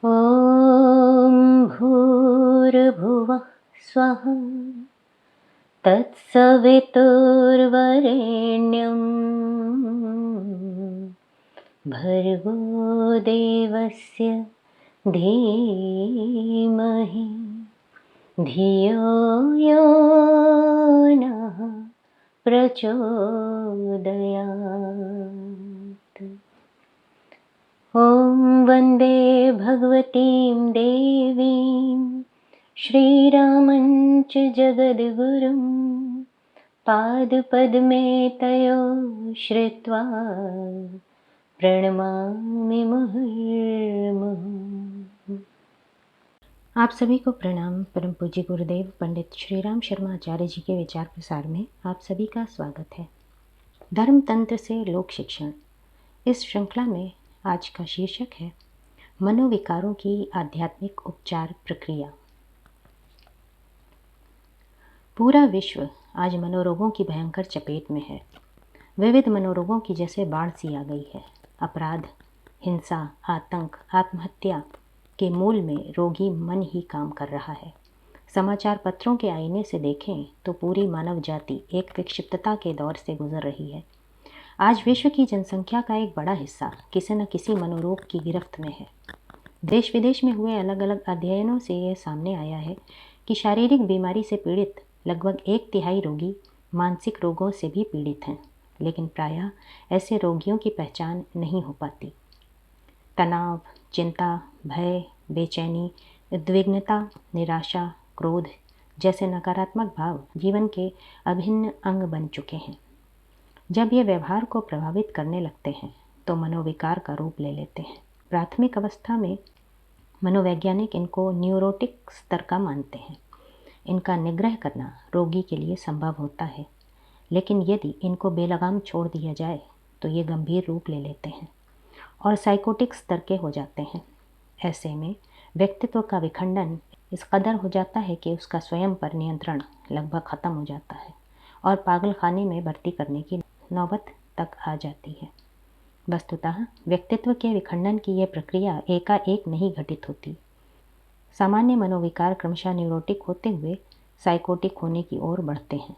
ॐ भूर्भुवः स्वः तत्सवितुर्वरेण्यं भर्गो देवस्य धीमहि धियो यो नः प्रचोदयात्। ॐ वन्दे भगवतीं देवीं श्रीरामं च जगद्गुरुं पादपद्मे तयो श्रित्वा प्रणमामि मुहुर्मुहुः। आप सभी को प्रणाम। परम पूज्य गुरुदेव पंडित श्रीराम शर्मा आचार्य जी के विचार प्रसार में आप सभी का स्वागत है। धर्म तंत्र से लोक शिक्षण, इस श्रृंखला में आज का शीर्षक है मनोविकारों की आध्यात्मिक उपचार प्रक्रिया। पूरा विश्व आज मनोरोगों की भयंकर चपेट में है। विविध मनोरोगों की जैसे बाढ़ सी आ गई है। अपराध, हिंसा, आतंक, आत्महत्या के मूल में रोगी मन ही काम कर रहा है। समाचार पत्रों के आईने से देखें तो पूरी मानव जाति एक विक्षिप्तता के दौर से गुजर रही है। आज विश्व की जनसंख्या का एक बड़ा हिस्सा किसी न किसी मनोरोग की गिरफ्त में है। देश विदेश में हुए अलग अलग अध्ययनों से यह सामने आया है कि शारीरिक बीमारी से पीड़ित लगभग 1/3 रोगी मानसिक रोगों से भी पीड़ित हैं, लेकिन प्रायः ऐसे रोगियों की पहचान नहीं हो पाती। तनाव, चिंता, भय, बेचैनी, उद्विग्नता, निराशा, क्रोध जैसे नकारात्मक भाव जीवन के अभिन्न अंग बन चुके हैं। जब ये व्यवहार को प्रभावित करने लगते हैं तो मनोविकार का रूप ले लेते हैं। प्राथमिक अवस्था में मनोवैज्ञानिक इनको न्यूरोटिक स्तर का मानते हैं। इनका निग्रह करना रोगी के लिए संभव होता है, लेकिन यदि इनको बेलगाम छोड़ दिया जाए तो ये गंभीर रूप ले लेते हैं और साइकोटिक स्तर के हो जाते हैं। ऐसे में व्यक्तित्व का विखंडन इस कदर हो जाता है कि उसका स्वयं पर नियंत्रण लगभग ख़त्म हो जाता है और पागलखाने में भर्ती करने की नौबत तक आ जाती है। वस्तुतः व्यक्तित्व के विखंडन की यह प्रक्रिया एकाएक नहीं घटित होती। सामान्य मनोविकार क्रमशः न्यूरोटिक होते हुए साइकोटिक होने की ओर बढ़ते हैं।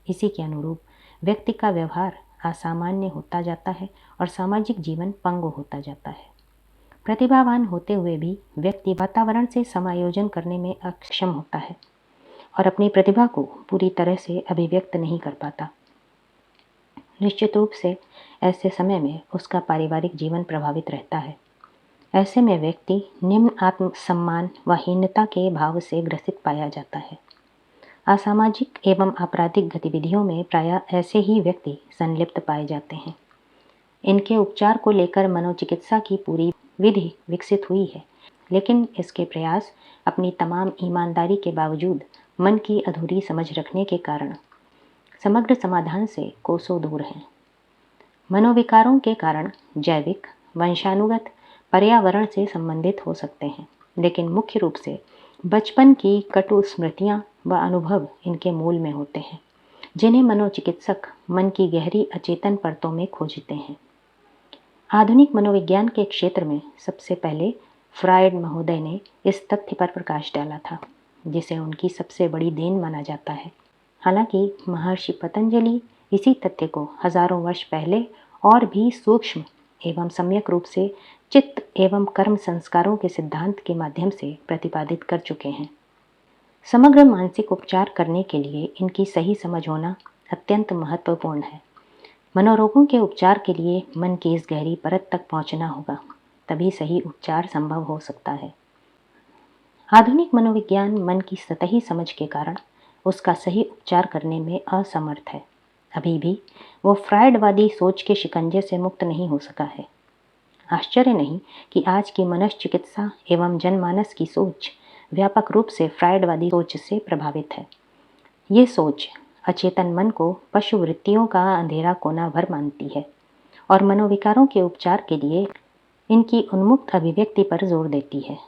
इसी के अनुरूप व्यक्ति का व्यवहार असामान्य होता जाता है और सामाजिक जीवन पंगु होता जाता है। प्रतिभावान होते हुए भी व्यक्ति वातावरण से समायोजन करने में अक्षम होता है और अपनी प्रतिभा को पूरी तरह से अभिव्यक्त नहीं कर पाता। निश्चित रूप से ऐसे समय में उसका पारिवारिक जीवन प्रभावित रहता है। ऐसे में व्यक्ति निम्न आत्मसम्मान व हीनता के भाव से ग्रसित पाया जाता है। असामाजिक एवं आपराधिक गतिविधियों में प्रायः ऐसे ही व्यक्ति संलिप्त पाए जाते हैं। इनके उपचार को लेकर मनोचिकित्सा की पूरी विधि विकसित हुई है, लेकिन इसके प्रयास अपनी तमाम ईमानदारी के बावजूद मन की अधूरी समझ रखने के कारण समग्र समाधान से कोसों दूर हैं। मनोविकारों के कारण जैविक, वंशानुगत, पर्यावरण से संबंधित हो सकते हैं, लेकिन मुख्य रूप से बचपन की कटु स्मृतियाँ व अनुभव इनके मूल में होते हैं, जिन्हें मनोचिकित्सक मन की गहरी अचेतन परतों में खोजते हैं। आधुनिक मनोविज्ञान के क्षेत्र में सबसे पहले फ्रायड महोदय ने इस तथ्य पर प्रकाश डाला था, जिसे उनकी सबसे बड़ी देन माना जाता है। हालांकि महर्षि पतंजलि इसी तथ्य को हजारों वर्ष पहले और भी सूक्ष्म एवं सम्यक रूप से चित्त एवं कर्म संस्कारों के सिद्धांत के माध्यम से प्रतिपादित कर चुके हैं। समग्र मानसिक उपचार करने के लिए इनकी सही समझ होना अत्यंत महत्वपूर्ण है। मनोरोगों के उपचार के लिए मन की इस गहरी परत तक पहुंचना होगा, तभी सही उपचार संभव हो सकता है। आधुनिक मनोविज्ञान मन की सतही समझ के कारण उसका सही उपचार करने में असमर्थ है। अभी भी वो फ्रायडवादी सोच के शिकंजे से मुक्त नहीं हो सका है। आश्चर्य नहीं कि आज की मनोचिकित्सा एवं जनमानस की सोच व्यापक रूप से फ्रायडवादी सोच से प्रभावित है। ये सोच अचेतन मन को पशु वृत्तियों का अंधेरा कोना भर मानती है और मनोविकारों के उपचार के लिए इनकी उन्मुक्त अभिव्यक्ति पर जोर देती है।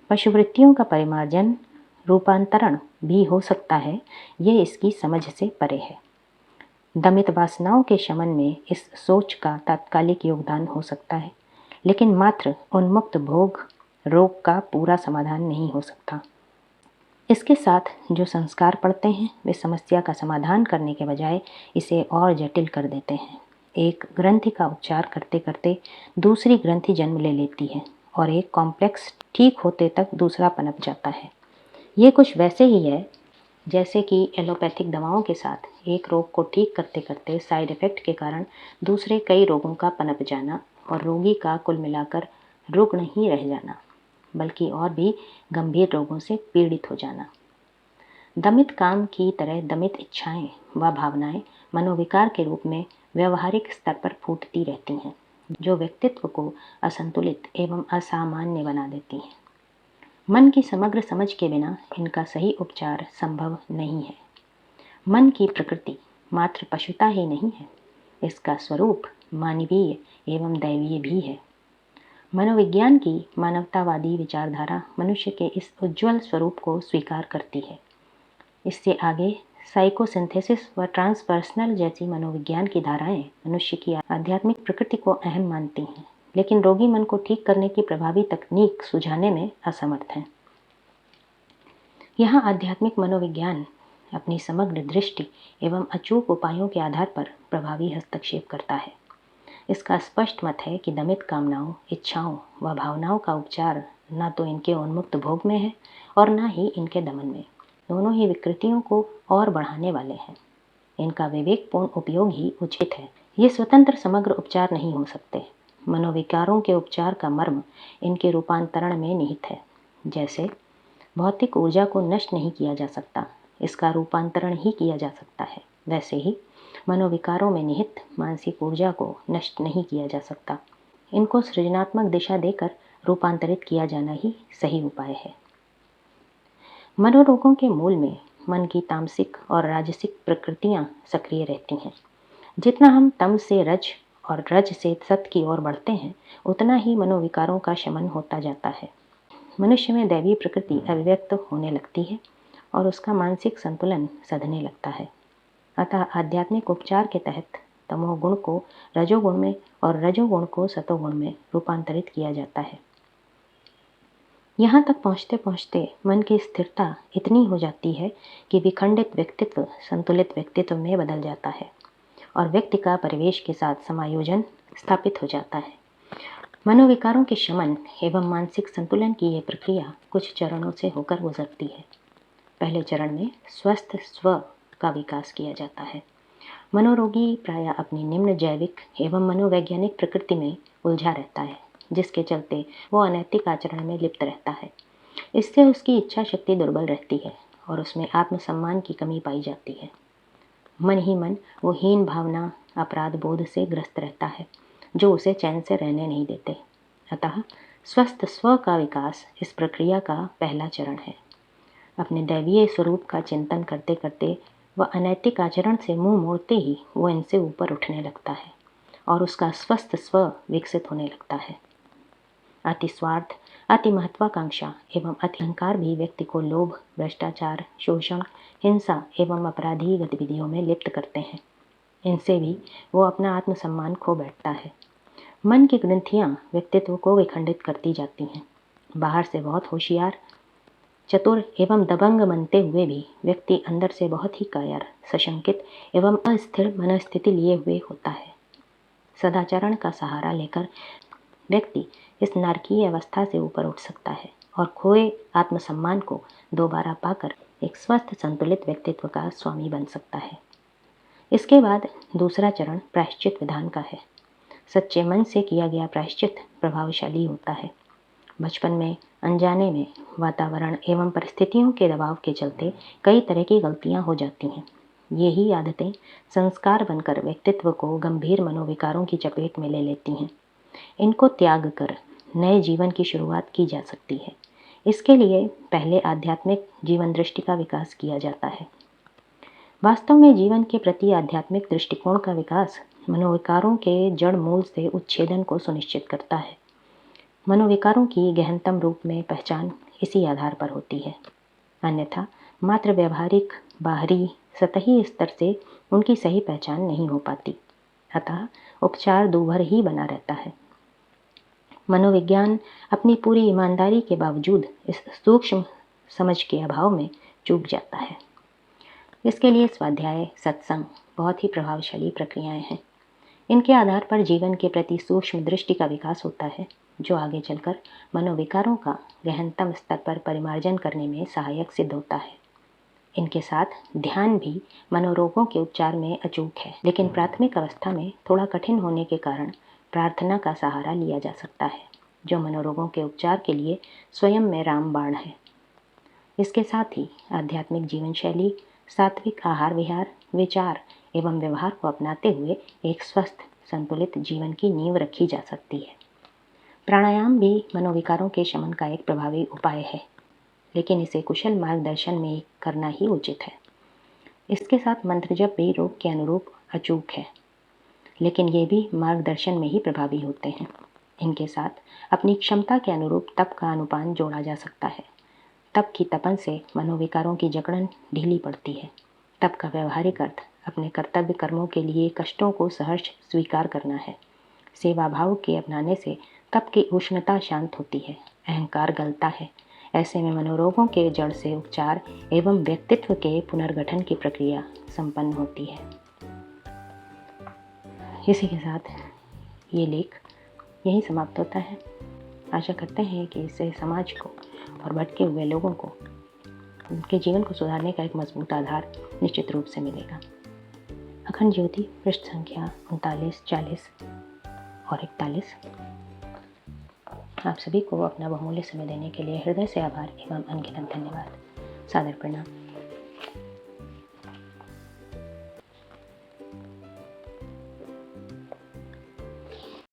पशुवृत्तियों का परिमार्जन, रूपांतरण भी हो सकता है, ये इसकी समझ से परे है। दमित वासनाओं के शमन में इस सोच का तात्कालिक योगदान हो सकता है, लेकिन मात्र उन्मुक्त भोग रोग का पूरा समाधान नहीं हो सकता। इसके साथ जो संस्कार पड़ते हैं वे समस्या का समाधान करने के बजाय इसे और जटिल कर देते हैं। एक ग्रंथि का उपचार करते करते दूसरी ग्रंथि जन्म ले लेती है और एक कॉम्प्लेक्स ठीक होते तक दूसरा पनप जाता है। ये कुछ वैसे ही है जैसे कि एलोपैथिक दवाओं के साथ एक रोग को ठीक करते करते साइड इफ़ेक्ट के कारण दूसरे कई रोगों का पनप जाना और रोगी का कुल मिलाकर रुग्ण ही रह जाना, बल्कि और भी गंभीर रोगों से पीड़ित हो जाना। दमित काम की तरह दमित इच्छाएं व भावनाएं मनोविकार के रूप में व्यवहारिक स्तर पर फूटती रहती हैं, जो व्यक्तित्व को असंतुलित एवं असामान्य बना देती हैं। मन की समग्र समझ के बिना इनका सही उपचार संभव नहीं है। मन की प्रकृति मात्र पशुता ही नहीं है, इसका स्वरूप मानवीय एवं दैवीय भी है। मनोविज्ञान की मानवतावादी विचारधारा मनुष्य के इस उज्ज्वल स्वरूप को स्वीकार करती है। इससे आगे साइकोसिंथेसिस व ट्रांसपर्सनल जैसी मनोविज्ञान की धाराएं मनुष्य की आध्यात्मिक प्रकृति को अहम मानती हैं, लेकिन रोगी मन को ठीक करने की प्रभावी तकनीक सुझाने में असमर्थ हैं। यहाँ आध्यात्मिक मनोविज्ञान अपनी समग्र दृष्टि एवं अचूक उपायों के आधार पर प्रभावी हस्तक्षेप करता है। इसका स्पष्ट मत है कि दमित कामनाओं, इच्छाओं व भावनाओं का उपचार न तो इनके उन्मुक्त भोग में है और न ही इनके दमन में। दोनों ही विकृतियों को और बढ़ाने वाले हैं। इनका विवेकपूर्ण उपयोग ही उचित है। ये स्वतंत्र समग्र उपचार नहीं हो सकते। मनोविकारों के उपचार का मर्म इनके रूपांतरण में निहित है। जैसे भौतिक ऊर्जा को नष्ट नहीं किया जा सकता, इसका रूपांतरण ही किया जा सकता है, वैसे ही मनोविकारों में निहित मानसिक ऊर्जा को नष्ट नहीं किया जा सकता। इनको सृजनात्मक दिशा देकर रूपांतरित किया जाना ही सही उपाय है। मनोरोगों के मूल में मन की तामसिक और राजसिक प्रकृतियां सक्रिय रहती हैं। जितना हम तम से रज और रज से सत की ओर बढ़ते हैं, उतना ही मनोविकारों का शमन होता जाता है। मनुष्य में दैवीय प्रकृति अभिव्यक्त होने लगती है और उसका मानसिक संतुलन सधने लगता है। अतः आध्यात्मिक उपचार के तहत तमोगुण को रजोगुण में और रजोगुण को सतोगुण में रूपांतरित किया जाता है। यहाँ तक पहुँचते पहुँचते मन की स्थिरता इतनी हो जाती है कि विखंडित व्यक्तित्व संतुलित व्यक्तित्व में बदल जाता है और व्यक्ति का परिवेश के साथ समायोजन स्थापित हो जाता है। मनोविकारों के शमन एवं मानसिक संतुलन की यह प्रक्रिया कुछ चरणों से होकर गुजरती है। पहले चरण में स्वस्थ स्व का विकास किया जाता है। मनोरोगी प्रायः अपनी निम्न जैविक एवं मनोवैज्ञानिक प्रकृति में उलझा रहता है, जिसके चलते वो अनैतिक आचरण में लिप्त रहता है। इससे उसकी इच्छा शक्ति दुर्बल रहती है और उसमें आत्मसम्मान की कमी पाई जाती है। मन ही मन वो हीन भावना, अपराध बोध से ग्रस्त रहता है, जो उसे चैन से रहने नहीं देते। अतः स्वस्थ स्व का विकास इस प्रक्रिया का पहला चरण है। अपने दैवीय स्वरूप का चिंतन करते करते वह अनैतिक आचरण से मुंह मोड़ते ही वो इनसे ऊपर उठने लगता है और उसका स्वस्थ स्व विकसित होने लगता है। अति स्वार्थ, अति महत्वाकांक्षा एवं अति अहंकार भी व्यक्ति को लोभ, भ्रष्टाचार, शोषण, हिंसा एवं अपराधी गतिविधियों में लिप्त करते हैं। इनसे भी वो अपना आत्मसम्मान खो बैठता है। मन की ग्रंथियाँ व्यक्तित्व को विखंडित करती जाती हैं। बाहर से बहुत होशियार, चतुर एवं दबंग बनते हुए भी व्यक्ति अंदर से बहुत ही कायर, सशंकित एवं अस्थिर मनस्थिति लिए हुए होता है। सदाचरण का सहारा लेकर व्यक्ति इस नारकीय अवस्था से ऊपर उठ सकता है और खोए आत्मसम्मान को दोबारा पाकर एक स्वस्थ संतुलित व्यक्तित्व का स्वामी बन सकता है। इसके बाद दूसरा चरण प्रायश्चित विधान का है। सच्चे मन से किया गया प्रायश्चित प्रभावशाली होता है। बचपन में अनजाने में वातावरण एवं परिस्थितियों के दबाव के चलते कई तरह की गलतियां हो जाती हैं। यही आदतें संस्कार बनकर व्यक्तित्व को गंभीर मनोविकारों की चपेट में ले लेती हैं। इनको त्याग कर नए जीवन की शुरुआत की जा सकती है। इसके लिए पहले आध्यात्मिक जीवन दृष्टि का विकास किया जाता है। वास्तव में जीवन के प्रति आध्यात्मिक दृष्टिकोण का विकास मनोविकारों के जड़ मूल से उच्छेदन को सुनिश्चित करता है। मनोविकारों की गहनतम रूप में पहचान इसी आधार पर होती है। अन्यथा मात्र व्यवहारिक, बाहरी, सतही स्तर से उनकी सही पहचान नहीं हो पाती। अतः उपचार दूभर ही बना रहता है। मनोविज्ञान अपनी पूरी ईमानदारी के बावजूद इस सूक्ष्म समझ के अभाव में चूक जाता है। इसके लिए स्वाध्याय, सत्संग बहुत ही प्रभावशाली प्रक्रियाएं हैं। इनके आधार पर जीवन के प्रति सूक्ष्म दृष्टि का विकास होता है, जो आगे चलकर मनोविकारों का गहनतम स्तर पर परिमार्जन करने में सहायक सिद्ध होता है। इनके साथ ध्यान भी मनोरोगों के उपचार में अचूक है, लेकिन प्राथमिक अवस्था में थोड़ा कठिन होने के कारण प्रार्थना का सहारा लिया जा सकता है, जो मनोरोगों के उपचार के लिए स्वयं में रामबाण है। इसके साथ ही आध्यात्मिक जीवन शैली, सात्विक आहार विहार, विचार एवं व्यवहार को अपनाते हुए एक स्वस्थ संतुलित जीवन की नींव रखी जा सकती है। प्राणायाम भी मनोविकारों के शमन का एक प्रभावी उपाय है, लेकिन इसे कुशल मार्गदर्शन में करना ही उचित है। इसके साथ मंत्र जप भी रोग के अनुरूप अचूक है, लेकिन ये भी मार्गदर्शन में ही प्रभावी होते हैं। इनके साथ अपनी क्षमता के अनुरूप तप का अनुपान जोड़ा जा सकता है। तप की तपन से मनोविकारों की जकड़न ढीली पड़ती है। तप का व्यवहारिक अर्थ अपने कर्तव्य कर्मों के लिए कष्टों को सहर्ष स्वीकार करना है। सेवा भाव के अपनाने से तप की उष्णता शांत होती है, अहंकार गलता है। ऐसे में मनोरोगों के जड़ से उपचार एवं व्यक्तित्व के पुनर्गठन की प्रक्रिया संपन्न होती है। इसी के साथ ये लेख यहीं समाप्त होता है। आशा करते हैं कि इससे समाज को और भटके हुए लोगों को उनके जीवन को सुधारने का एक मजबूत आधार निश्चित रूप से मिलेगा। अखंड ज्योति, पृष्ठ संख्या 39, 40 और 41। आप सभी को अपना बहुमूल्य समय देने के लिए हृदय से आभार एवं अनगिनत धन्यवाद। सादर प्रणाम।